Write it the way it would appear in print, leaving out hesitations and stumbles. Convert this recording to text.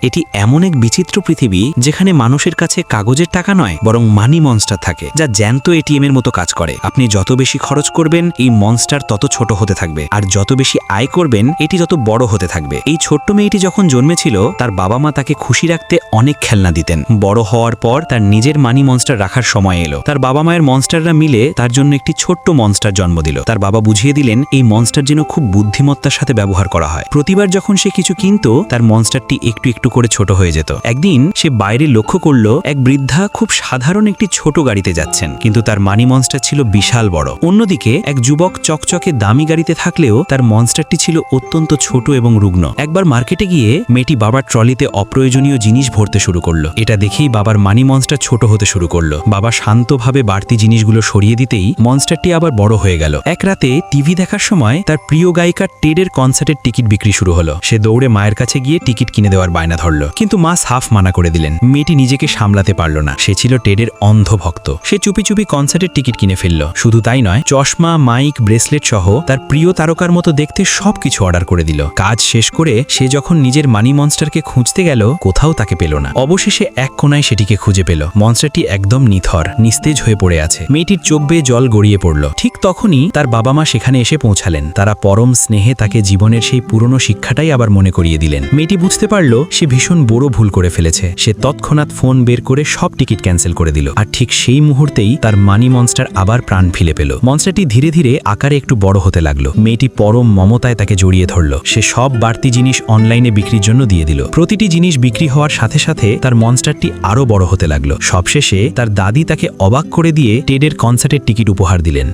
এটি এমন এক বিচিত্র পৃথিবী যেখানে মানুষের কাছে কাগজের টাকা নয় বরং মানি মনস্টার থাকে, যা জ্যান্ত এটিএম এর মতো কাজ করে। আপনি যত বেশি খরচ করবেন এই মনস্টার তত ছোট হতে থাকবে, আর যত বেশি আয় করবেন এটি তত বড় হতে থাকবে। এই ছোট্ট মেয়েটি যখন জন্মেছিল তার বাবা মা তাকে খুশি রাখতে অনেক খেলনা দিতেন। বড় হওয়ার পর তার নিজের মানি মনস্টার রাখার সময় এলো। তার বাবা মায়ের মনস্টাররা মিলে তার জন্য একটি ছোট্ট মনস্টার জন্ম দিল। তার বাবা বুঝিয়ে দিলেন এই মনস্টার যেন খুব বুদ্ধিমত্তার সাথে ব্যবহার করা হয়। প্রতিবার যখন সে কিছু কিনতো তার মনস্টারটি একটু একটু করে ছোট হয়ে যেত। একদিন সে বাইরে লক্ষ্য করলো এক বৃদ্ধা খুব সাধারণ একটি ছোট গাড়িতে যাচ্ছেন, কিন্তু তার মানি মনস্টার ছিল বিশাল বড়। অন্যদিকে এক যুবক চকচকে দামি গাড়িতে থাকলেও তার মনস্টারটি ছিল অত্যন্ত ছোট এবং রুগ্ন। একবার মার্কেটে গিয়ে মেয়েটি বাবার ট্রলিতে অপ্রয়োজনীয় জিনিস ভরতে শুরু করলো। এটা দেখেই বাবার মানি মনস্টার ছোট হতে শুরু করলো। বাবা শান্তভাবে বাড়তি জিনিসগুলো সরিয়ে দিতেই মনস্টারটি আবার বড় হয়ে গেল। এক রাতে টিভি দেখার সময় তার প্রিয় গায়িকা টেডের কনসার্টের টিকিট বিক্রি শুরু হলো। সে দৌড়ে মায়ের কাছে গিয়ে টিকিট কিনে দেওয়ার বায়না ধরল, কিন্তু মা সাফ মানা করে দিলেন। মেয়েটি নিজেকে সামলাতে পারল না। সে ছিল টেডের অন্ধ ভক্ত। সে চুপি চুপি কনসার্টের টিকিট কিনে ফেলল। শুধু তাই নয়, চশমা, মাইক, ব্রেসলেট সহ তার প্রিয় তারকার মতো দেখতে সবকিছু অর্ডার করে দিল। কাজ শেষ করে সে যখন নিজের মানি মনস্টারকে খুঁজতে গেল কোথাও তাকে পেল না। অবশেষে এক কোণায় সেটিকে খুঁজে পেল। মনস্টারটি একদম নিথর, নিস্তেজ হয়ে পড়ে আছে। মেয়েটির চোখ বেয়ে জল গড়িয়ে পড়ল। ঠিক তখনই তার বাবা মা সেখানে এসে পৌঁছালেন। তারা পরম স্নেহে তাকে জীবনের সেই পুরনো শিক্ষাটাই আবার মনে করিয়ে দিলেন। মেয়েটি বুঝতে পারল সে ভীষণ বড় ভুল করে ফেলেছে। সে তৎক্ষণাৎ ফোন বের করে সব টিকিট ক্যান্সেল করে দিল। আর ঠিক সেই মুহূর্তেই তার মানি মনস্টার আবার প্রাণ ফিরে পেল। মনস্টারটি ধীরে ধীরে আকারে একটু বড় হতে লাগলো। মেয়েটি পরম মমতায় তাকে জড়িয়ে ধরল। সে সব বাড়তি জিনিস অনলাইনে বিক্রির জন্য দিয়ে দিল। প্রতিটি জিনিস বিক্রি হওয়ার সাথে সাথে তার মনস্টারটি আরো বড় হতে লাগলো। সবশেষে তার দাদি তাকে অবাক করে দিয়ে টেডের কনসার্টের টিকিট উপহার দিলেন।